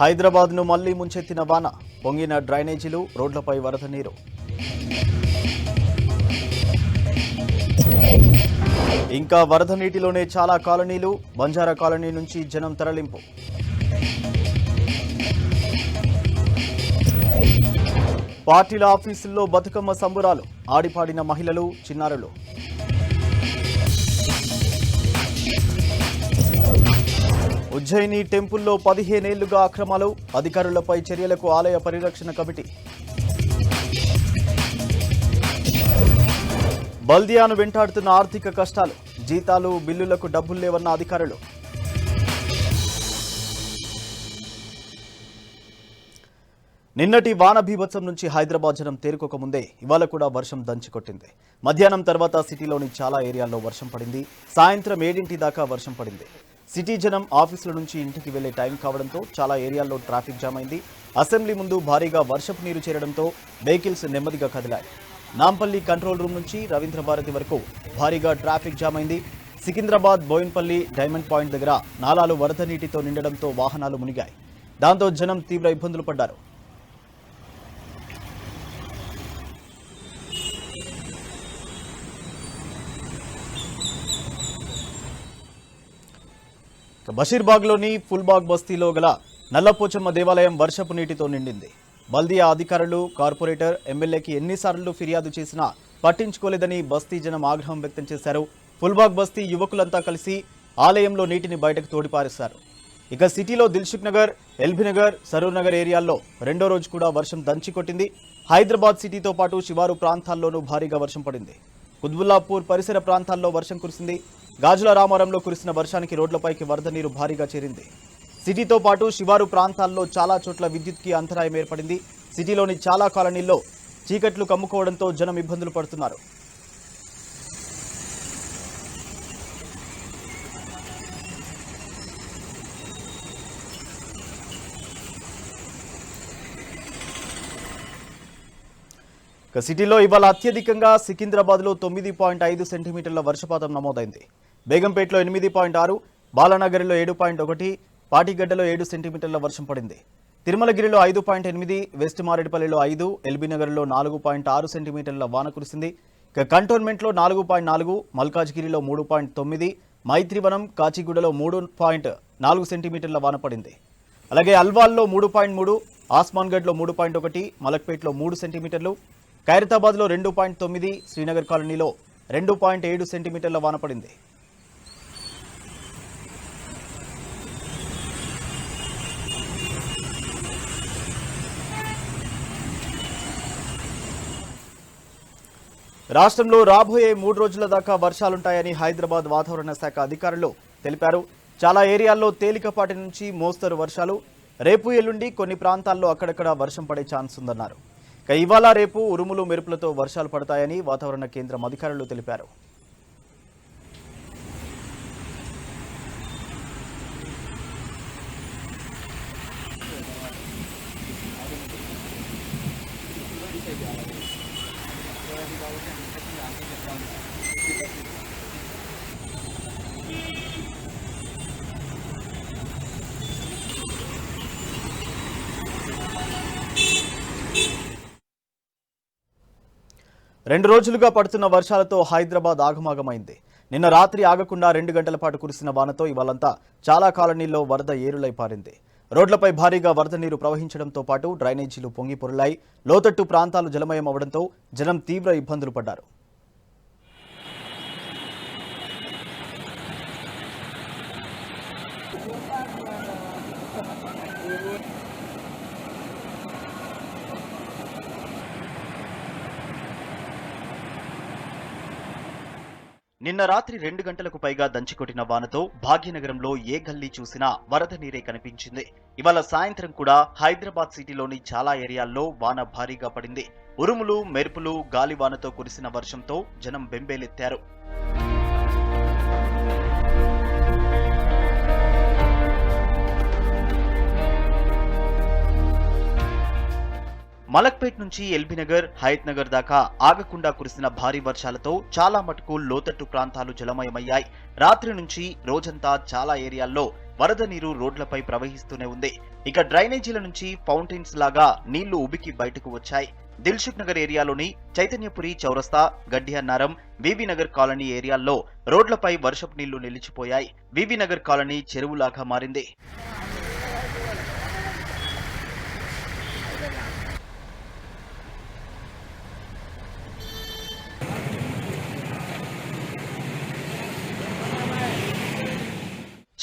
హైదరాబాద్ను మళ్లీ ముంచెత్తిన వాన, పొంగిన డ్రైనేజీలు, రోడ్లపై వరద నీరు. ఇంకా వరద నీటిలోనే చాలా కాలనీలు, బంజారా కాలనీ నుంచి జనం తరలింపు. పార్టీల ఆఫీసుల్లో బతుకమ్మ సంబురాలు, ఆడిపాడిన మహిళలు, చిన్నారులు. ఉజ్జయిని టెంపుల్లో 15 ఏళ్లుగా అక్రమాలు, అధికారులపై చర్యలకు ఆలయ పరిరక్షణ కమిటీ. బల్దియాను వెంటాడుతున్న ఆర్థిక కష్టాలు, జీతాలు, బిల్లులకు డబ్బులు లేవన్న అధికారులు. నిన్నటి వాన బీభత్సం నుంచి హైదరాబాద్ జనం తేరుకోక ముందే ఇవాళ కూడా వర్షం దంచికొట్టింది. మధ్యాహ్నం తర్వాత సిటీలోని చాలా ఏరియాల్లో వర్షం పడింది. సాయంత్రం 7 దాకా వర్షం పడింది. సిటీ జనం ఆఫీసుల నుంచి ఇంటికి వెళ్లే టైం కావడంతో చాలా ఏరియాల్లో ట్రాఫిక్ జామ్ అయింది. అసెంబ్లీ ముందు భారీగా వర్షపు నీరు చేరడంతో వెహికల్స్ నెమ్మదిగా కదిలాయి. నాంపల్లి కంట్రోల్ రూమ్ నుంచి రవీంద్ర భారతి వరకు భారీగా ట్రాఫిక్ జామ్ అయింది. సికింద్రాబాద్ బోయిన్పల్లి డైమండ్ పాయింట్ దగ్గర నాలాలు వరద నీటితో నిండడంతో వాహనాలు మునిగాయి. దాంతో జనం తీవ్ర ఇబ్బందులు పడ్డారు. బషీర్బాగ్లోని ఫుల్బాగ్ బస్తీలో గల నల్లపోచమ్మ దేవాలయం వర్షపు నీటితో నిండింది. బల్దియా అధికారులు, కార్పొరేటర్, ఎమ్మెల్యేకి ఎన్నిసార్లు ఫిర్యాదు చేసినా పట్టించుకోలేదని బస్తీ జనం ఆగ్రహం వ్యక్తం చేశారు. ఫుల్బాగ్ బస్తీ యువకులంతా కలిసి ఆలయంలో నీటిని బయటకు తోడిపారేశారు. ఇక సిటీలో దిల్సుఖ్ నగర్, ఎల్బీ నగర్, సరూర్ నగర్ ఏరియాల్లో రెండో రోజు కూడా వర్షం దంచికొట్టింది. హైదరాబాద్ సిటీతో పాటు శివారు ప్రాంతాల్లోనూ భారీగా వర్షం పడింది. కుత్బుల్లాపూర్ పరిసర ప్రాంతాల్లో వర్షం కురిసింది. గాజుల రామారంలో కురిసిన వర్షానికి రోడ్లపైకి వరద నీరు భారీగా చేరింది. సిటీతో పాటు శివారు ప్రాంతాల్లో చాలా చోట్ల విద్యుత్కి అంతరాయం ఏర్పడింది. సిటీలోని చాలా కాలనీల్లో చీకట్లు కమ్ముకోవడంతో జనం ఇబ్బందులు పడుతున్నారు. సిటీలో ఇవాళ అత్యధికంగా సికింద్రాబాద్లో 9.5 సెంటీమీటర్ల వర్షపాతం నమోదైంది. బేగంపేటలో 8.6, బాలానగర్లో 7.1, పాటిగడ్డలో 7 సెంటీమీటర్ల వర్షం పడింది. తిరుమలగిరిలో 5.8, వెస్ట్ మారేడుపల్లిలో 5, ఎల్బీ నగర్లో 4.6 సెంటీమీటర్ల వాన కురిసింది. ఇక కంటోన్మెంట్లో 4.4, మల్కాజ్గిరిలో 3.9, మైత్రివనం, కాచిగూడలో 3.4 సెంటీమీటర్ల వాన పడింది. అలాగే అల్వాల్లో 3.3, ఆస్మాన్గఢ్లో 3.1, మలక్పేట్లో 3 సెంటీమీటర్లు, ఖైరతాబాద్లో 2.9, శ్రీనగర్ కాలనీలో 2.7 సెంటీమీటర్ల వాన పడింది. రాష్ట్రంలో రాబోయే 3 రోజుల దాకా వర్షాలుంటాయని హైదరాబాద్ వాతావరణ శాఖ అధికారులు తెలిపారు. చాలా ఏరియాల్లో తేలికపాటి నుంచి మోస్తరు వర్షాలు, రేపు ఎల్లుండి కొన్ని ప్రాంతాల్లో అక్కడక్కడ వర్షం పడే ఛాన్స్ ఉందన్నారు. ఇవాళ రేపు ఉరుములు మెరుపులతో వర్షాలు పడతాయని వాతావరణ కేంద్రం అధికారులు తెలిపారు. రెండు రోజులుగా పడుతున్న వర్షాలతో హైదరాబాద్ ఆగమాగమైంది. నిన్న రాత్రి ఆగకుండా 2 గంటల పాటు కురిసిన వానతో ఇవాళంతా చాలా కాలనీల్లో వరద ఏరులై పారింది. రోడ్లపై భారీగా వరద నీరు ప్రవహించడంతో పాటు డ్రైనేజీలు పొంగి పొరలాయి. లోతట్టు ప్రాంతాలు జలమయం అవడంతో జనం తీవ్ర ఇబ్బందులు పడ్డారు. నిన్న రాత్రి 2 గంటలకు పైగా దంచికొట్టిన వానతో భాగ్యనగరంలో ఏ గల్లీ చూసినా వరద నీరే కనిపించింది. ఇవాళ సాయంత్రం కూడా హైదరాబాద్ సిటీలోని చాలా ఏరియాల్లో వాన భారీగా పడింది. ఉరుములు, మెరుపులు, గాలివానతో కురిసిన వర్షంతో జనం బెంబేలెత్తారు. మలక్పేట్ నుంచి ఎల్బీ నగర్, హయత్ నగర్ దాకా ఆగకుండా కురిసిన భారీ వర్షాలతో చాలా మటుకు లోతట్టు ప్రాంతాలు జలమయమయ్యాయి. రాత్రి నుంచి రోజంతా చాలా ఏరియాల్లో వరద నీరు రోడ్లపై ప్రవహిస్తూనే ఉంది. ఇక డ్రైనేజీల నుంచి ఫౌంటైన్స్ లాగా నీళ్లు ఉబికి బయటకు వచ్చాయి. దిల్సుఖ్ నగర్ ఏరియాలోని చైతన్యపురి చౌరస్తా, గడ్డియన్నారం, వివి నగర్ కాలనీ ఏరియాల్లో రోడ్లపై వర్షపు నీళ్లు నిలిచిపోయాయి. వివి నగర్ కాలనీ చెరువులాగా మారింది.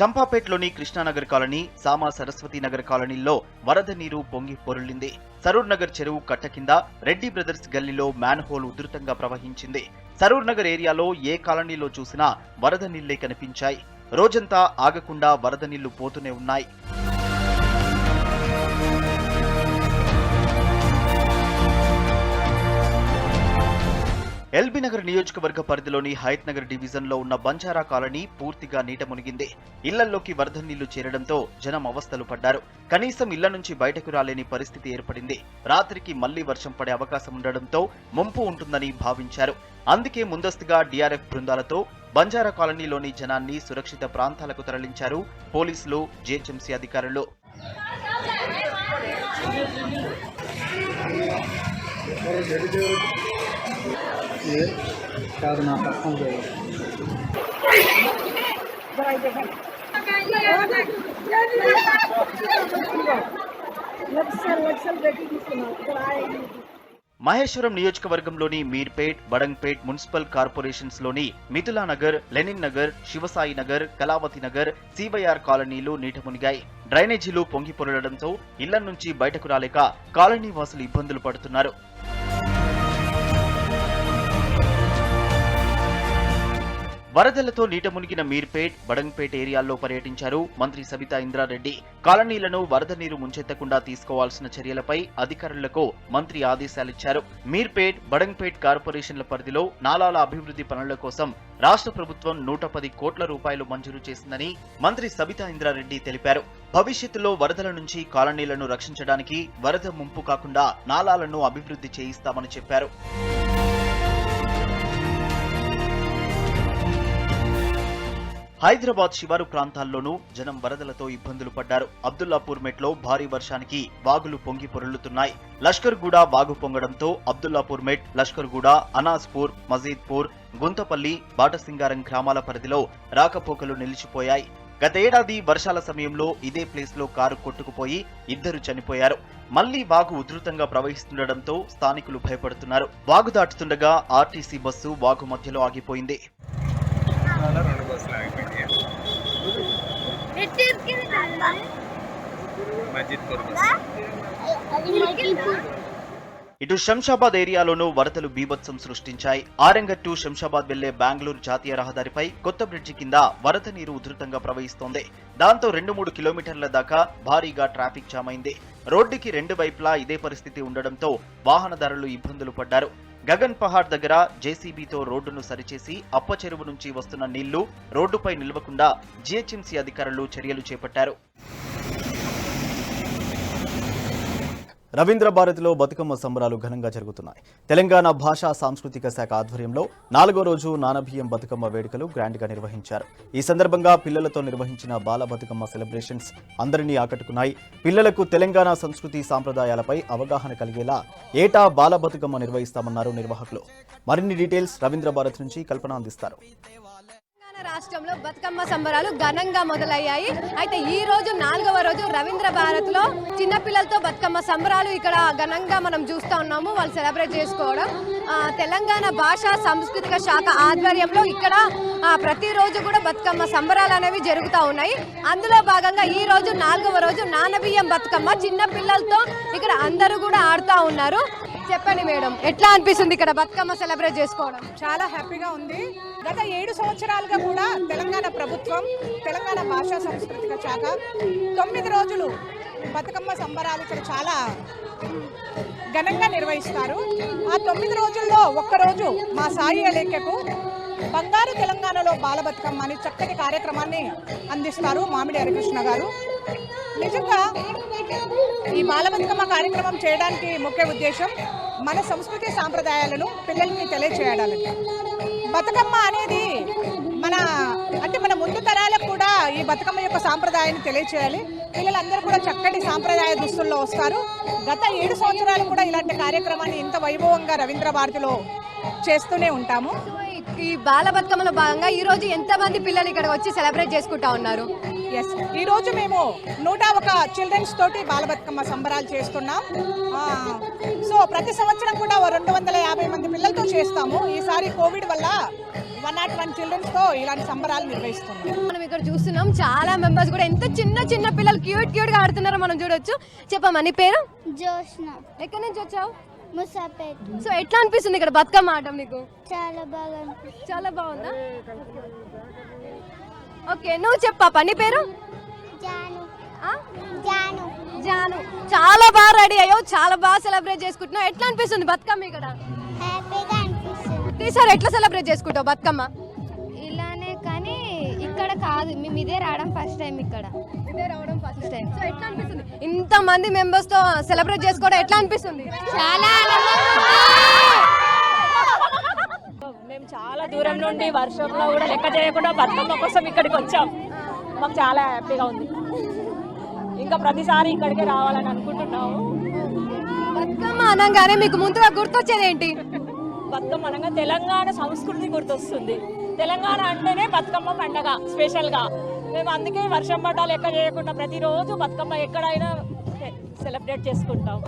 చంపాపేట్లోని కృష్ణానగర్ కాలనీ, సామా సరస్వతి నగర్ కాలనీల్లో వరద నీరు పొంగి పొర్లింది. సరూర్ నగర్ చెరువు కట్ట కింద రెడ్డి బ్రదర్స్ గల్లీలో మ్యాన్ హోల్ ఉధృతంగా ప్రవహించింది. సరూర్ నగర్ ఏరియాలో ఏ కాలనీలో చూసినా వరద నీళ్లే కనిపించాయి. రోజంతా ఆగకుండా వరద నీళ్లు పోతూనే ఉన్నాయి. ఎల్బీ నగర్ నియోజకవర్గ పరిధిలోని హయత్ నగర్ డివిజన్ లో ఉన్న బంజారా కాలనీ పూర్తిగా నీట మునిగింది. ఇళ్లలోకి వరద నీళ్లు చేరడంతో జనం అవస్థలు పడ్డారు. కనీసం ఇళ్ల నుంచి బయటకు రాలేని పరిస్థితి ఏర్పడింది. రాత్రికి మళ్లీ వర్షం పడే అవకాశం ఉండడంతో ముంపు ఉంటుందని భావించారు. అందుకే ముందస్తుగా డీఆర్ఎఫ్ బృందాలతో బంజారా కాలనీలోని జనాన్ని సురక్షిత ప్రాంతాలకు తరలించారు పోలీసులు, జీహెచ్ఎంసీ అధికారులు. మహేశ్వరం నియోజకవర్గంలోని మీర్పేట్, బడంగ్పేట్ మున్సిపల్ కార్పొరేషన్స్ లోని మిథులానగర్, లెనిన్ నగర్, శివసాయి నగర్, కళావతి నగర్, సివైఆర్ కాలనీలు నీట మునిగాయి. డ్రైనేజీలు పొంగి పొరలడంతో ఇళ్ల నుంచి బయటకు రాలేక కాలనీ వాసులు ఇబ్బందులు పడుతున్నారు. వరదలతో నీట మునిగిన మీర్పేట్, బడంగ్పేట్ ఏరియాల్లో పర్యటించారు మంత్రి సబితా ఇంద్రారెడ్డి. కాలనీలను వరద నీరు ముంచెత్తకుండా తీసుకోవాల్సిన చర్యలపై అధికారులకు మంత్రి ఆదేశాలిచ్చారు. మీర్పేట్, బడంగ్పేట్ కార్పొరేషన్ల పరిధిలో నాలాల అభివృద్ధి పనుల కోసం రాష్ట్ర ప్రభుత్వం 110 కోట్ల రూపాయలు మంజూరు చేసిందని మంత్రి సబితా ఇంద్రారెడ్డి తెలిపారు. భవిష్యత్తులో వరదల నుంచి కాలనీలను రక్షించడానికి వరద ముంపు కాకుండా నాలాలను అభివృద్ధి చేయిస్తామని చెప్పారు. హైదరాబాద్ శివారు ప్రాంతాల్లోనూ జనం వరదలతో ఇబ్బందులు పడ్డారు. అబ్దుల్లాపూర్ మెట్లో భారీ వర్షానికి వాగులు పొంగి పొర్లుతున్నాయి. లష్కర్గూడ వాగు పొంగడంతో అబ్దుల్లాపూర్ మెట్, లష్కర్గూడ, అనాస్పూర్, మజీద్పూర్, గుంతపల్లి, బాటసింగారం గ్రామాల పరిధిలో రాకపోకలు నిలిచిపోయాయి. గతేడాది వర్షాల సమయంలో ఇదే ప్లేస్ లో కారు కొట్టుకుపోయి 2 చనిపోయారు. మళ్లీ వాగు ఉధృతంగా ప్రవహిస్తుండటంతో స్థానికులు భయపడుతున్నారు. వాగు దాటుతుండగా ఆర్టీసీ బస్సు వాగు మధ్యలో ఆగిపోయింది. ఇటు శంషాబాద్ ఏరియాలోనూ వరదలు బీభత్సం సృష్టించాయి. ఆరంగట్టు శంషాబాద్ వెళ్లే బెంగళూరు జాతీయ రహదారిపై కొత్త బ్రిడ్జి కింద వరద నీరు ఉధృతంగా ప్రవహిస్తోంది. దాంతో 2-3 కిలోమీటర్ల దాకా భారీగా ట్రాఫిక్ జామ్ అయింది. రోడ్డుకి 2 వైపులా ఇదే పరిస్థితి ఉండడంతో వాహనదారులు ఇబ్బందులు పడ్డారు. గగన్ పహాడ్ దగ్గర జేసీబీతో రోడ్డును సరిచేసి అప్ప చెరువు నుంచి వస్తున్న నీళ్లు రోడ్డుపై నిలవకుండా జీహెచ్ఎంసీ అధికారులు చర్యలు చేపట్టారు. రవీంద్ర భారతిలో బతుకమ్మ సంబరాలు ఘనంగా జరుగుతున్నాయి. తెలంగాణ భాషా సాంస్కృతిక శాఖ ఆధ్వర్యంలో 4వ రోజు నానబియ్యం బతుకమ్మ వేడుకలు గ్రాండ్గా నిర్వహించారు. ఈ సందర్భంగా పిల్లలతో నిర్వహించిన బాల బతుకమ్మ సెలబ్రేషన్స్ అందరినీ ఆకట్టుకున్నాయి. పిల్లలకు తెలంగాణ సంస్కృతి సాంప్రదాయాలపై అవగాహన కలిగేలా ఏటా బాల బతుకమ్మ నిర్వహిస్తామన్నారు నిర్వాహకులు. మరిన్ని డీటెయిల్స్ రవీంద్ర భారతి నుంచి కల్పన అందిస్తారు. రాష్ట్రంలో బతుకమ్మ సంబరాలు ఘనంగా మొదలయ్యాయి. అయితే ఈ రోజు 4వ రోజు రవీంద్ర భారత్ లో చిన్నపిల్లలతో బతుకమ్మ సంబరాలు ఇక్కడ ఘనంగా మనం చూస్తూ ఉన్నాము. వాళ్ళు సెలబ్రేట్ చేసుకోవడం తెలంగాణ భాషా సాంస్కృతిక శాఖ ఆధ్వర్యంలో ఇక్కడ ప్రతిరోజు కూడా బతుకమ్మ సంబరాలు అనేవి జరుగుతూ ఉన్నాయి. అందులో భాగంగా ఈ రోజు 4వ రోజు నానబియ్యం బతుకమ్మ చిన్నపిల్లలతో ఇక్కడ అందరూ కూడా ఆడుతూ ఉన్నారు. చెప్పండి మేడం, ఎట్లా అనిపిస్తుంది ఇక్కడ బతుకమ్మ సెలబ్రేట్ చేసుకోవడం? చాలా హ్యాపీగా ఉంది. గత 7 సంవత్సరాలుగా కూడా తెలంగాణ ప్రభుత్వం, తెలంగాణ భాషా సాంస్కృతిక శాఖ 9 రోజులు బతుకమ్మ సంబరాలు ఇక్కడ చాలా ఘనంగా నిర్వహిస్తారు. ఆ 9 రోజుల్లో ఒక్కరోజు మా సాయి అలేఖ్యకు బంగారు తెలంగాణలో బాల బతుకమ్మ అని చక్కటి కార్యక్రమాన్ని అందిస్తారు మామిడి హరికృష్ణ గారు. నిజంగా ఈ బాల బతుకమ్మ కార్యక్రమం చేయడానికి ముఖ్య ఉద్దేశం మన సంస్కృతి సాంప్రదాయాలను పిల్లలకి తెలియచేయడానికి. బతుకమ్మ అనేది మన ముందు తరాలకు కూడా ఈ బతుకమ్మ యొక్క సాంప్రదాయాన్ని తెలియచేయాలి. పిల్లలందరూ కూడా చక్కటి సాంప్రదాయ దుస్తుల్లో వస్తారు. గత 7 సంవత్సరాలు కూడా ఇలాంటి కార్యక్రమాన్ని ఇంత వైభవంగా రవీంద్ర భారతిలో చేస్తూనే ఉంటాము. ఈ బాల బతుకమ్మలో భాగంగా ఈ రోజు ఎంతమంది పిల్లలు ఇక్కడ వచ్చి సెలబ్రేట్ చేసుకుంటా ఉన్నారు? ఎస్, ఈరోజు మేము 101 చిల్డ్రన్స్ తోటి బాల బతుకమ్మ సంబరాలు చేస్తున్నాం. సో ప్రతి సంవత్సరం కూడా 250 మంది పిల్లలతో చేస్తాము. ఈసారి కోవిడ్ వల్ల 101 చిల్డ్రన్స్ తో ఇలాంటి సంబరాలు నిర్వహిస్తున్నాం. మనం ఇక్కడ చూస్తున్నాం చాలా మెంబర్స్ కూడా ఎంత చిన్న పిల్లలు క్యూట్ గా ఆడుతున్నారో మనం చూడొచ్చు. చెప్పమ్మా నీ పేరు? జోష్న. ఎక్కడి నుంచి వచ్చావు? ముసాపేట్. సో ఎట్లా అనిపిస్తుంది ఇక్కడ బతుకమ్మ ఆడటం నీకు? చాలా బాగా అనిపిస్తుంది. చాలా బాగుందా? ఓకే, నువ్వు చెప్పా నీ పేరు? జాను. ఆ? జాను. జాను. చాలా బాగా రెడీ అయ్యావు, చాలా బాగా సెలబ్రేట్ చేసుకుంటున్నావు. ఎట్లా అనిపిస్తుంది బతుకమ్మ ఇక్కడ? హ్యాపీగా అనిపిస్తుంది. ఈసారి ఎట్లా సెలబ్రేట్ చేసుకుంటావు బతుకమ్మ? ఇలానే, కానీ ఇక్కడ కాదు, మేము ఇదే రావడం ఫస్ట్ టైం. ఇక్కడ ఇదే రావడం ఫస్ట్ టైం. సో ఎట్లా అనిపిస్తుంది ఇంత మంది మెంబర్స్ తో సెలబ్రేట్ చేసుకోవడం? ఎట్లా అనిపిస్తుంది? చాలా మేము చాలా దూరం నుండి వర్షంలో కూడా లెక్క చేయకుండా బతుకమ్మ కోసం ఇక్కడికి వచ్చాం. మాకు చాలా హ్యాపీగా ఉంది. ఇంకా ప్రతిసారి ఇక్కడికే రావాలని అనుకుంటున్నాము. బతుకమ్మ అనగానే మీకు ముందుగా గుర్తొచ్చేది ఏంటి? బతుకమ్మ అనగా తెలంగాణ సంస్కృతి గుర్తొస్తుంది. తెలంగాణ అంటేనే బతుకమ్మ పండగ స్పెషల్గా. మేము అందుకే వర్షం పడ్డా లెక్క చేయకుండా ప్రతిరోజు బతుకమ్మ ఎక్కడైనా సెలబ్రేట్ చేసుకుంటాం.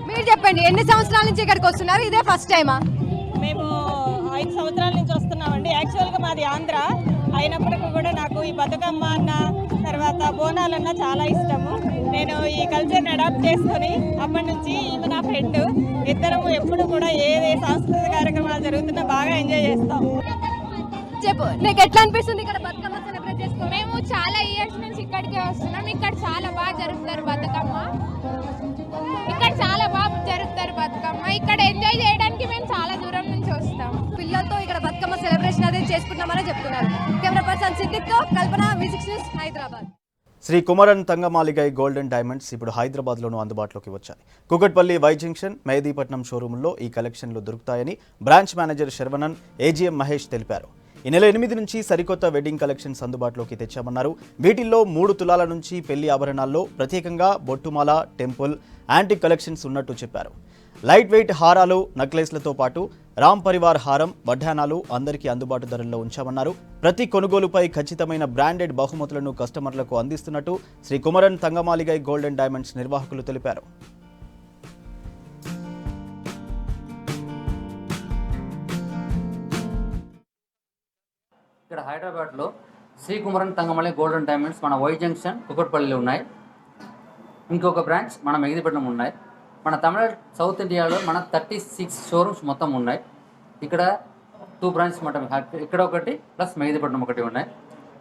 మీరు చెప్పండి, ఎన్ని సంవత్సరాల నుంచి ఇక్కడికి వస్తున్నారు? ఇదే ఫస్ట్ టైమా? మేము 5 సంవత్సరాల నుంచి వస్తున్నామండి. యాక్చువల్గా మాది ఆంధ్ర అయినప్పటికీ కూడా నాకు ఈ బతుకమ్మ అన్న తర్వాత బోనాలన్న చాలా ఇష్టము. నేను ఈ కల్చర్ని అడాప్ట్ చేసుకొని అప్పటి నుంచి ఈమె నా ఫ్రెండ్, ఇద్దరము ఎప్పుడు కూడా ఏ సాంస్కృతిక కార్యక్రమాలు జరుగుతున్నా బాగా ఎంజాయ్ చేస్తాం. చెప్పు, నీకు ఎట్లా అనిపిస్తుంది ఇక్కడ బతుకమ్మ సెలబ్రేట్ చేసుకో? మేము చాలా ఇయర్స్ నుంచి ఇక్కడికే వస్తున్నాం. ఇక్కడ చాలా బాగా జరుపుతారు బతుకమ్మ. ఇక్కడ చాలా బాగా జరుపుతారు బతుకమ్మ. ఇక్కడ ఎంజాయ్ చేయడానికి మేము చాలా దూరం నుంచి వస్తాం. పిల్లలతో ఇక్కడ బతుకమ్మ సెలబ్రేషన్ అదే చేసుకుంటామని చెప్తున్నారు. కెమెరా పర్సన్ సిద్దిక్తో Kalpana, V6 news, Hyderabad. Shri Kumaran Thangamaligai golden diamonds ఇప్పుడు హైదరాబాద్లోనూ అందుబాటులోకి వచ్చాయి. కుకట్పల్లి వై జంక్షన్, మెహదీపట్నం షోరూంలో ఈ కలెక్షన్లు దొరుకుతాయని branch manager Saravanan, AGM Mahesh తెలిపారు. ఈ నెల 8 నుంచి సరికొత్త వెడ్డింగ్ కలెక్షన్స్ అందుబాటులోకి తెచ్చామన్నారు. వీటిల్లో 3 తులాల నుంచి పెళ్లి ఆభరణాల్లో ప్రత్యేకంగా బొట్టుమాల, టెంపుల్, యాంటిక్ కలెక్షన్స్ ఉన్నట్టు చెప్పారు. లైట్ వెయిట్ హారాలు, నెక్లెస్లతో పాటు రామ్ పరివార్ హారం, వడ్డానాలు అందరికీ అందుబాటు ధరల్లో ఉంచామన్నారు. ప్రతి కొనుగోలుపై ఖచ్చితమైన బ్రాండెడ్ బహుమతులను కస్టమర్లకు అందిస్తున్నట్టు శ్రీ కుమరన్ తంగమాలిగై గోల్డెన్ డైమండ్స్ నిర్వాహకులు తెలిపారు. ఇక్కడ హైదరాబాద్లో శ్రీ కుమరన్ తంగమల్లి గోల్డెన్ డైమండ్స్ మన వై జంక్షన్ కుకట్పల్లిలో ఉన్నాయి. ఇంకొక బ్రాంచ్ మన మెహదీపట్నం ఉన్నాయి. మన తమిళ సౌత్ ఇండియాలో మన 36 షోరూమ్స్ మొత్తం ఉన్నాయి. ఇక్కడ 2 బ్రాంచెస్ మొత్తం, ఇక్కడ ఒకటి ప్లస్ మెహదీపట్నం ఒకటి ఉన్నాయి.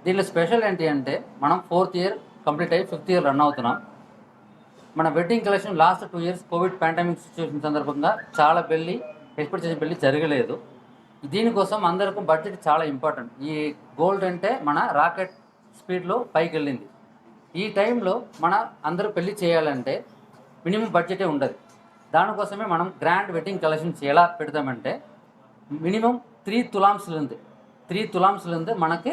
దీనిలో స్పెషల్ ఏంటి అంటే మనం 4th ఇయర్ కంప్లీట్ అయ్యి 5th ఇయర్ రన్ అవుతున్నాం. మన wedding collection last 2 years Covid pandemic situation సందర్భంగా చాలా ఎక్స్పెక్ట్ చేసిన పెళ్లి జరగలేదు. దీనికోసం అందరికీ బడ్జెట్ చాలా ఇంపార్టెంట్. ఈ గోల్డ్ అంటే మన రాకెట్ స్పీడ్లో పైకి వెళ్ళింది. ఈ టైంలో మన అందరూ పెళ్లి చేయాలంటే మినిమం బడ్జెటే ఉండదు. దానికోసమే మనం గ్రాండ్ వెడ్డింగ్ కలెక్షన్స్ ఎలా పెడతామంటే మినిమం 3 తులాంస్లు మనకి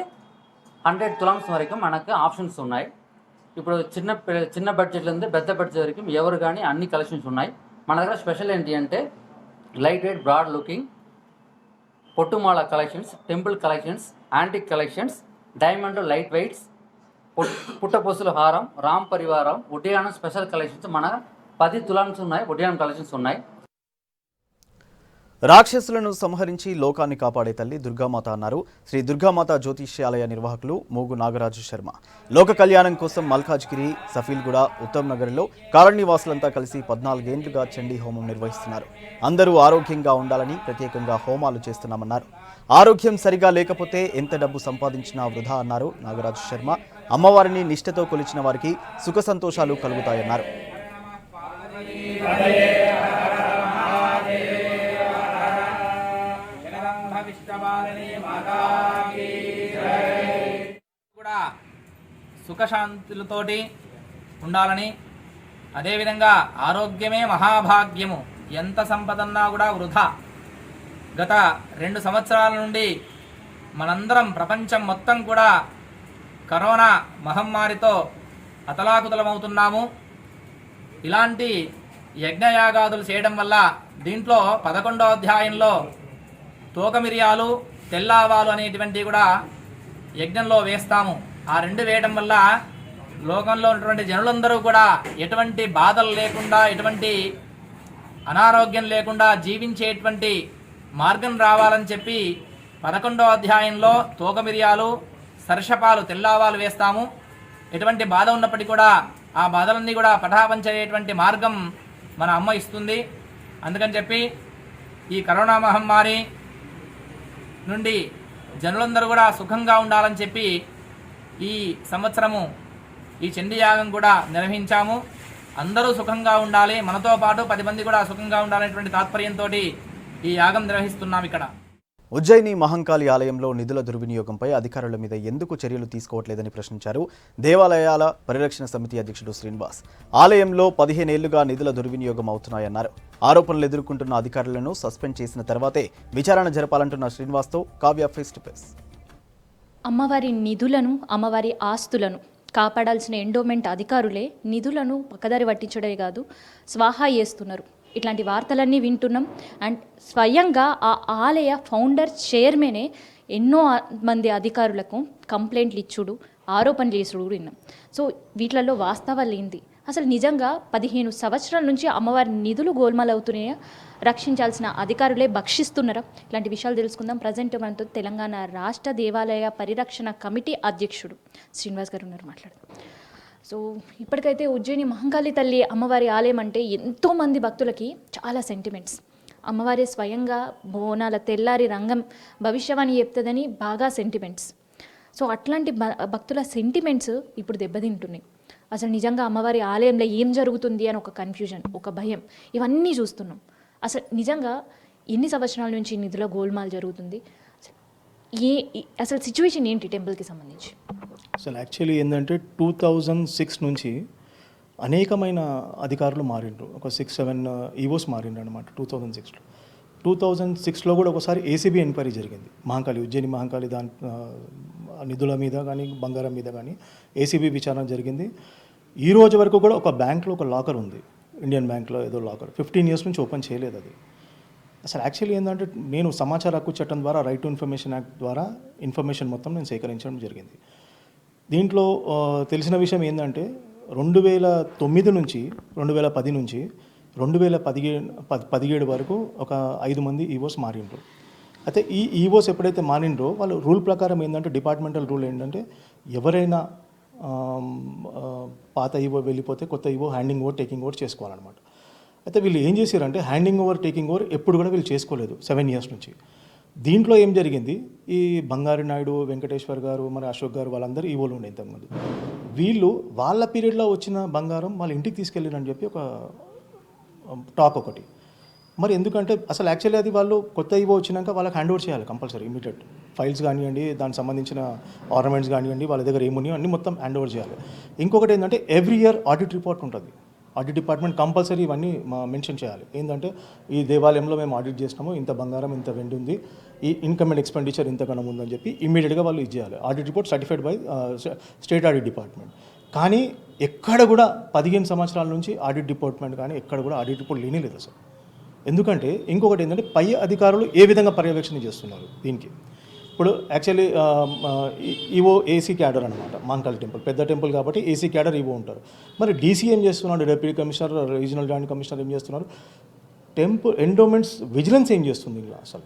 100 తులాంస్ వరకు మనకు ఆప్షన్స్ ఉన్నాయి. ఇప్పుడు చిన్న బడ్జెట్ నుండి పెద్ద బడ్జెట్ వరకు ఎవరు కానీ అన్ని కలెక్షన్స్ ఉన్నాయి. మన దగ్గర స్పెషల్ ఏంటి అంటే లైట్ వెయిట్ బ్రాడ్ లుకింగ్, పొట్టుమాల collections, temple collections, antique collections, diamond light weights, పుట్టపొసుల హారం, రామ్ పరివారం, ఉడ్యానం స్పెషల్ కలెక్షన్స్ మన 10 తులాంస్ ఉన్నాయి. ఉడ్యానం కలెక్షన్స్ ఉన్నాయి. రాక్షసులను సంహరించి లోకాన్ని కాపాడే తల్లి దుర్గామాత అన్నారు శ్రీ దుర్గామాత జ్యోతిష్యాలయ నిర్వాహకులు మూగు నాగరాజు శర్మ. లోక కళ్యాణం కోసం మల్కాజ్గిరి, సఫీల్గూడ, ఉత్తమ్ నగర్లో కాలనీవాసులంతా కలిసి 14 ఏళ్లుగా చండీ హోమం నిర్వహిస్తున్నారు. అందరూ ఆరోగ్యంగా ఉండాలని ప్రత్యేకంగా హోమాలు చేస్తున్నామన్నారు. ఆరోగ్యం సరిగా లేకపోతే ఎంత డబ్బు సంపాదించినా వృధా అన్నారు నాగరాజు శర్మ. అమ్మవారిని నిష్ఠతో కొలిచిన వారికి సుఖ సంతోషాలు కలుగుతాయన్నారు. కూడా సుఖశాంతులతోటి ఉండాలని, అదేవిధంగా ఆరోగ్యమే మహాభాగ్యము, ఎంత సంపదన్నా కూడా వృధా. గత 2 సంవత్సరాల నుండి మనందరం ప్రపంచం మొత్తం కూడా కరోనా మహమ్మారితో అతలాకుతలమవుతున్నాము. ఇలాంటి యజ్ఞయాగాదులు చేయడం వల్ల దీంట్లో 11వ అధ్యాయంలో తోకమిరియాలు తెల్లావాలు అనేటువంటివి కూడా యజ్ఞంలో వేస్తాము. ఆ రెండు వేయడం వల్ల లోకంలో ఉన్నటువంటి జనులందరూ కూడా ఎటువంటి బాధలు లేకుండా, ఎటువంటి అనారోగ్యం లేకుండా జీవించేటువంటి మార్గం రావాలని చెప్పి 11వ అధ్యాయంలో తోకమిరియాలు, సర్షపాలు, తెల్లావాలు వేస్తాము. ఎటువంటి బాధ ఉన్నప్పటికీ కూడా ఆ బాధలన్నీ కూడా పటాపంచయ్యేటువంటి మార్గం మన అమ్మ ఇస్తుంది. అందుకని చెప్పి ఈ కరోనా మహమ్మారి నుండి జనులందరూ కూడా సుఖంగా ఉండాలని చెప్పి ఈ సంవత్సరము ఈ చండీయాగం కూడా నిర్వహించాము. అందరూ సుఖంగా ఉండాలి, మనతో పాటు 10 మంది కూడా సుఖంగా ఉండాలనేటువంటి తాత్పర్యంతో ఈ యాగం నిర్వహిస్తున్నాం. ఇక్కడ ఉజ్జయిని మహంకాళి ఆలయంలో నిధుల దుర్వినియోగంపై అధికారుల మీద ఎందుకు చర్యలు తీసుకోవట్లేదని ప్రశ్నించారు దేవాలయాల పరిరక్షణ సమితి అధ్యక్షుడు శ్రీనివాస్. ఆలయంలో 15 ఏళ్లుగా నిధుల దుర్వినియోగం అవుతున్నాయన్నారు. ఆరోపణలు ఎదుర్కొంటున్న అధికారులను సస్పెండ్ చేసిన తర్వాతే విచారణ జరపాలంటున్న శ్రీనివాస్తో కావ్య ఫేస్ టు ఫేస్. అమ్మవారి నిధులను, అమ్మవారి ఆస్తులను కాపాడాల్సిన ఎండోమెంట్ అధికారులే నిధులను పక్కదారి పట్టించడమే కాదు స్వాహా చేస్తున్నారు. ఇట్లాంటి వార్తలన్నీ వింటున్నాం. అండ్ స్వయంగా ఆ ఆలయ ఫౌండర్ చైర్మనే ఎన్నో మంది అధికారులకు కంప్లైంట్లు ఇచ్చుడు, ఆరోపణలు చేసుడు విన్నాం. సో వీటిలలో వాస్తవాలు ఏంది? అసలు నిజంగా 15 సంవత్సరాల నుంచి అమ్మవారి నిధులు గోల్మాల్ అవుతున్నాయా? రక్షించాల్సిన అధికారులే భక్షిస్తున్నారా? ఇలాంటి విషయాలు తెలుసుకుందాం. ప్రజెంట్ మనతో తెలంగాణ రాష్ట్ర దేవాలయ పరిరక్షణ కమిటీ అధ్యక్షుడు శ్రీనివాస్ గారు ఉన్నారు, మాట్లాడదాం. సో ఇప్పటికైతే ఉజ్జయిని మహంకాళి తల్లి అమ్మవారి ఆలయం అంటే ఎంతోమంది భక్తులకి చాలా సెంటిమెంట్స్. అమ్మవారి స్వయంగా బోనాల తెల్లారి రంగం భవిష్యవాణి చెప్తుందని బాగా సెంటిమెంట్స్. సో అట్లాంటి భక్తుల సెంటిమెంట్స్ ఇప్పుడు దెబ్బతింటున్నాయి. అసలు నిజంగా అమ్మవారి ఆలయంలో ఏం జరుగుతుంది అని ఒక కన్ఫ్యూజన్, ఒక భయం, ఇవన్నీ చూస్తున్నాం. అసలు నిజంగా ఎన్ని సంవత్సరాల నుంచి నిధుల గోల్మాల్ జరుగుతుంది? అసలు సిచ్యువేషన్ ఏంటి టెంపుల్కి సంబంధించి? అసలు యాక్చువల్లీ ఏంటంటే 2006 నుంచి అనేకమైన అధికారులు మారిండ్రు. ఒక 6-7 ఈవోస్ మారిండ్రు అనమాట 2006లో. 2006లో కూడా ఒకసారి ఏసీబీ ఎంక్వైరీ జరిగింది మహంకాళి, ఉజ్జయిని మహంకాళి దాని నిధుల మీద కానీ బంగారం మీద కానీ ఏసీబీ విచారణ జరిగింది. ఈ రోజు వరకు కూడా ఒక బ్యాంక్లో ఒక లాకర్ ఉంది, ఇండియన్ బ్యాంక్లో ఏదో లాకర్ 15 ఇయర్స్ నుంచి ఓపెన్ చేయలేదు అది. అసలు యాక్చువల్లీ ఏంటంటే నేను సమాచార హక్కు చట్టం ద్వారా, రైట్ టు ఇన్ఫర్మేషన్ యాక్ట్ ద్వారా ఇన్ఫర్మేషన్ మొత్తం నేను సేకరించడం జరిగింది. దీంట్లో తెలిసిన విషయం ఏంటంటే 2009 నుంచి 2010 నుంచి 2017 వరకు ఒక 5 మంది ఈవోస్ మారిండ్రు. అయితే ఈ ఈవోస్ ఎప్పుడైతే మారిండ్రో వాళ్ళు రూల్ ప్రకారం ఏంటంటే, డిపార్ట్మెంటల్ రూల్ ఏంటంటే, ఎవరైనా పాత ఈవో వెళ్ళిపోతే కొత్త EO handing over taking over చేసుకోవాలన్నమాట. అయితే వీళ్ళు ఏం చేశారంటే హ్యాండింగ్ ఓవర్ టేకింగ్ ఓవర్ ఎప్పుడు కూడా వీళ్ళు చేసుకోలేదు 7 ఇయర్స్ నుంచి. దీంట్లో ఏం జరిగింది, ఈ బంగారు నాయుడు, వెంకటేశ్వర్ గారు, మరి అశోక్ గారు వాళ్ళందరూ ఈవోలు ఉండే ఇంతకుముందు. వీళ్ళు వాళ్ళ పీరియడ్లో వచ్చిన బంగారం వాళ్ళ ఇంటికి తీసుకెళ్ళిరని చెప్పి ఒక టాక్ ఒకటి. మరి ఎందుకంటే అసలు యాక్చువల్లీ అది వాళ్ళు కొత్త ఈవో వచ్చినాక వాళ్ళకి హ్యాండ్ ఓవర్ చేయాలి కంపల్సరీ, ఇమీడియట్. ఫైల్స్ కానివ్వండి, దానికి సంబంధించిన ఆర్నమెంట్స్ కానివ్వండి, వాళ్ళ దగ్గర ఏమున్నాయో అన్నీ మొత్తం హ్యాండ్ ఓవర్ చేయాలి. ఇంకొకటి ఏంటంటే ఎవ్రీ ఇయర్ ఆడిట్ రిపోర్ట్ ఉంటుంది. ఆడిట్ డిపార్ట్మెంట్ కంపల్సరీ ఇవన్నీ మెన్షన్ చేయాలి. ఏంటంటే ఈ దేవాలయంలో మేము ఆడిట్ చేసినాము, ఇంత బంగారం, ఇంత వెండి ఉంది, ఈ ఇన్కమ్ అండ్ ఎక్స్పెండిచర్ ఇంత గణం ఉందని చెప్పి ఇమీడియట్గా వాళ్ళు ఇది చేయాలి. Audit report certified by state audit department. కానీ ఎక్కడ కూడా 15 సంవత్సరాల నుంచి ఆడిట్ డిపార్ట్మెంట్ కానీ ఎక్కడ కూడా ఆడిట్ రిపోర్ట్ లేనే లేదు అసలు. ఎందుకంటే ఇంకొకటి ఏంటంటే పై అధికారులు ఏ విధంగా పర్యవేక్షణ చేస్తున్నారు దీనికి. ఇప్పుడు యాక్చువల్లీ ఈవో ఏసీ క్యాడర్ అనమాట మహంకాళి టెంపుల్, పెద్ద టెంపుల్ కాబట్టి ఏసీ క్యాడర్ ఈవో ఉంటారు. మరి డీసీ ఏం చేస్తున్నాడు, deputy commissioner, regional joint commissioner ఏం చేస్తున్నారు, టెంపుల్ ఎండోమెంట్స్ విజిలెన్స్ ఏం చేస్తుంది ఇలా? అసలు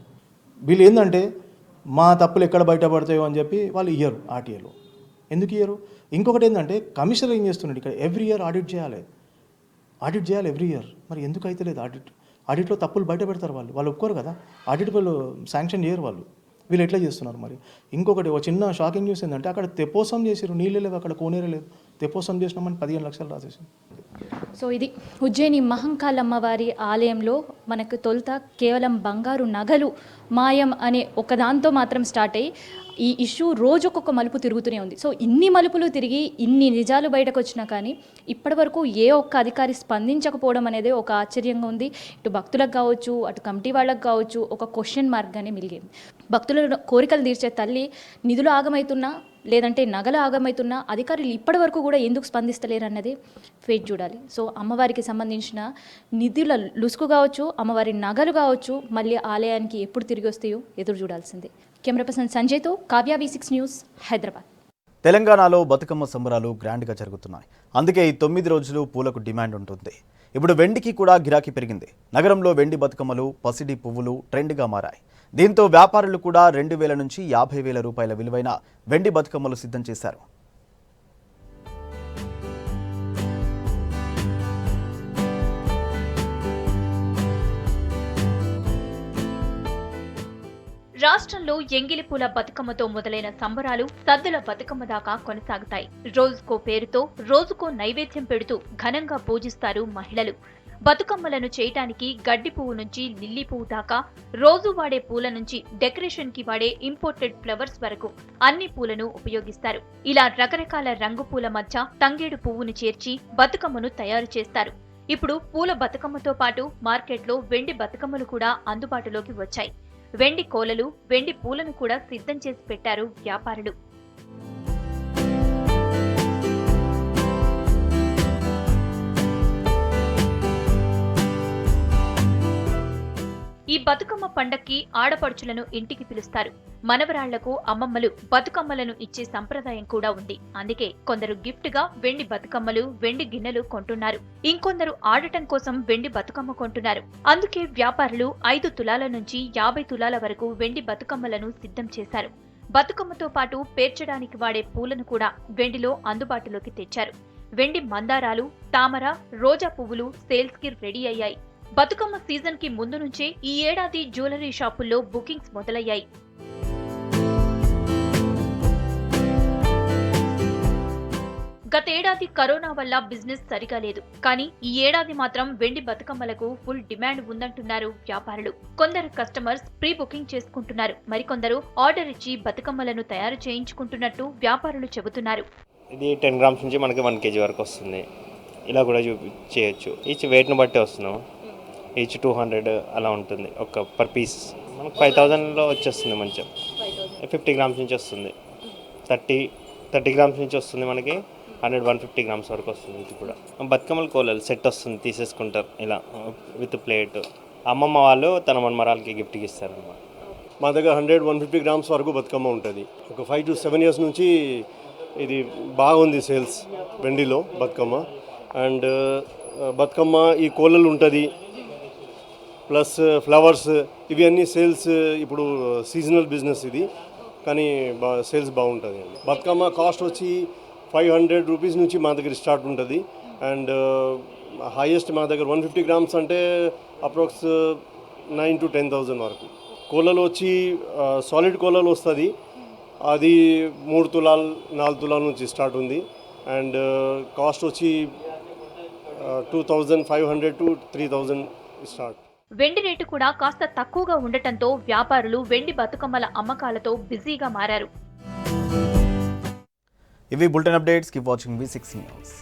వీళ్ళు ఏంటంటే మా తప్పులు ఎక్కడ బయటపడతాయో అని చెప్పి వాళ్ళు ఇయ్యరు ఆర్టీఏలో. ఎందుకు ఇయ్యరు? ఇంకొకటి ఏంటంటే కమిషనర్ ఏం చేస్తున్నాడు, ఇక్కడ ఎవ్రీ ఇయర్ ఆడిట్ చేయాలి ఎవ్రీ ఇయర్. మరి ఎందుకు అయితే లేదు ఆడిట్లో తప్పులు బయట పెడతారు వాళ్ళు ఒప్పుకోరు కదా, ఆడిట్ వాళ్ళు శాంక్షన్ చేయరు వాళ్ళు. వీళ్ళు ఎట్లా చేస్తున్నారు మరి? ఇంకొకటి ఒక చిన్న షాకింగ్ న్యూస్ ఏంటంటే అక్కడ తెపోసం చేసారు, నీళ్ళే లేవు అక్కడ, కోనేరే లేదు, తెపోసం చేసినామని 15 లక్షలు రాసేసాం. సో ఇది ఉజ్జయిని మహంకాళి అమ్మవారి ఆలయంలో మనకు తొలుత కేవలం బంగారు నగలు మాయం అనే ఒకదాంతో మాత్రం స్టార్ట్ అయ్యి ఈ ఇష్యూ రోజుకొక మలుపు తిరుగుతూనే ఉంది. సో ఇన్ని మలుపులు తిరిగి ఇన్ని నిజాలు బయటకు వచ్చినా కానీ ఇప్పటి వరకు ఏ ఒక్క అధికారి స్పందించకపోవడం అనేది ఒక ఆశ్చర్యంగా ఉంది. ఇటు భక్తులకు కావచ్చు, అటు కమిటీ వాళ్ళకు కావచ్చు, ఒక క్వశ్చన్ మార్క్గానే మిలిగింది. భక్తుల కోరికలు తీర్చే తల్లి నిధులు ఆగమవుతున్నా లేదంటే నగలు ఆగమవుతున్నా అధికారులు ఇప్పటి వరకు కూడా ఎందుకు స్పందిస్తలేరు అన్నది ఫేట్ చూడాలి. సో అమ్మవారికి సంబంధించిన నిధుల లుసుకు కావచ్చు, అమ్మవారి నగలు కావచ్చు, మళ్ళీ ఆలయానికి ఎప్పుడు తిరిగి వస్తాయో ఎదురు చూడాల్సిందే. కెమెరా పర్సన్ సంజయ్తో కావ్య, V6 న్యూస్, హైదరాబాద్. తెలంగాణలో బతుకమ్మ సంబరాలు గ్రాండ్గా జరుగుతున్నాయి. అందుకే ఈ 9 రోజులు పూలకు డిమాండ్ ఉంటుంది. ఇప్పుడు వెండికి కూడా గిరాకీ పెరిగింది. నగరంలో వెండి బతుకమ్మలు, పసిడి పువ్వులు ట్రెండ్గా మారాయి. దీంతో వ్యాపారులు కూడా 2,000 నుంచి 50,000 రూపాయల విలువైన వెండి బతుకమ్మలు సిద్ధం చేశారు. రాష్ట్రంలో ఎంగిలిపూల బతుకమ్మతో మొదలైన సంబరాలు సద్దుల బతుకమ్మ దాకా కొనసాగుతాయి. రోజుకో పేరుతో, రోజుకో నైవేద్యం పెడుతూ ఘనంగా పూజిస్తారు మహిళలు. బతుకమ్మలను చేయటానికి గడ్డి పువ్వు నుంచి లిల్లీ పువ్వు దాకా, రోజు వాడే పూల నుంచి డెకరేషన్ కి వాడే ఇంపోర్టెడ్ ఫ్లవర్స్ వరకు అన్ని పూలను ఉపయోగిస్తారు. ఇలా రకరకాల రంగు పూల మధ్య తంగేడు పువ్వును చేర్చి బతుకమ్మను తయారు చేస్తారు. ఇప్పుడు పూల బతుకమ్మతో పాటు మార్కెట్లో వెండి బతుకమ్మలు కూడా అందుబాటులోకి వచ్చాయి. వెండి కోలలు, వెండి పూలను కూడా సిద్ధం చేసి పెట్టారు వ్యాపారులు. ఈ బతుకమ్మ పండక్కి ఆడపడుచులను ఇంటికి పిలుస్తారు. మనవరాళ్లకు అమ్మమ్మలు బతుకమ్మలను ఇచ్చే సంప్రదాయం కూడా ఉంది. అందుకే కొందరు గిఫ్ట్ గా వెండి బతుకమ్మలు, వెండి గిన్నెలు కొంటున్నారు. ఇంకొందరు ఆడటం కోసం వెండి బతుకమ్మ కొంటున్నారు. అందుకే వ్యాపారులు 5 తులాల నుంచి 50 తులాల వరకు వెండి బతుకమ్మలను సిద్ధం చేశారు. బతుకమ్మతో పాటు పేర్చడానికి వాడే పూలను కూడా వెండిలో అందుబాటులోకి తెచ్చారు. వెండి మందారాలు, తామర, రోజా పువ్వులు సేల్స్ కి రెడీ అయ్యాయి. బతుకమ్మ సీజన్ కి ముందు నుంచే ఈ ఏడాది జ్యువెలరీ షాపుల్లో బుకింగ్స్ మొదలయ్యాయి. గతేడాది కరోనా వల్ల బిజినెస్ సరిగా లేదు. కానీ ఈ ఏడాది మాత్రం వెండి బతుకమ్మలకు ఫుల్ డిమాండ్ ఉందంటున్నారు వ్యాపారులు. కొందరు కస్టమర్స్ ప్రీ బుకింగ్ చేసుకుంటున్నారు. మరికొందరు ఆర్డర్ ఇచ్చి బతుకమ్మలను తయారు చేయించుకుంటున్నట్టు వ్యాపారులు చెబుతున్నారు. ఇది 10 గ్రామ్స్ నుంచి మనకి 1 kg వరకు వస్తుంది. ఇలా కూడా చేయొచ్చు. ఈచ్ వెయిట్ను బట్టి వస్తున్నాం. ఈచ్ 200 అలా ఉంటుంది ఒక పర్ పీస్. మనకు 5,000లో వచ్చేస్తుంది. మంచిగా 50 గ్రామ్స్ నుంచి వస్తుంది. 30 గ్రామ్స్ నుంచి వస్తుంది. మనకి 150 గ్రామ్స్ వరకు వస్తుంది. ఇది కూడా బతుకమ్మల కోలలు సెట్ వస్తుంది, తీసేసుకుంటారు ఇలా విత్ ప్లేట్. అమ్మమ్మ వాళ్ళు తన మనమరాలకి గిఫ్ట్కి ఇస్తారన్నమాట. మా దగ్గర 100-150 గ్రామ్స్ వరకు బతుకమ్మ ఉంటుంది. ఒక 5 to 7 years నుంచి ఇది బాగుంది సేల్స్ వెండిలో బతుకమ్మ. అండ్ బతుకమ్మ ఈ కోలలు ఉంటుంది, ప్లస్ ఫ్లవర్స్, ఇవి అన్నీ సేల్స్. ఇప్పుడు సీజనల్ బిజినెస్ ఇది, కానీ సేల్స్ బాగుంటుంది అండి. బతుకమ్మ కాస్ట్ వచ్చి 500 రూపీస్ నుంచి మా దగ్గర స్టార్ట్ ఉంటుంది. అండ్ హైయెస్ట్ మా దగ్గర 150 గ్రామ్స్ అంటే అప్రాక్స్ 9,000 to 10,000 వరకు. కోలలు వచ్చి సాలిడ్ కోలలు వస్తుంది. అది 3 తులాలు 4 తులాల నుంచి స్టార్ట్ ఉంది. అండ్ కాస్ట్ వచ్చి 2,500 to 3,000 స్టార్ట్. వెండి రేటు కూడా కాస్త తక్కువగా ఉండటంతో వ్యాపారులు వెండి బతుకమ్మల అమ్మకాలతో బిజీగా మారారు. ఇవి bulletin updates. Keep watching V6 news.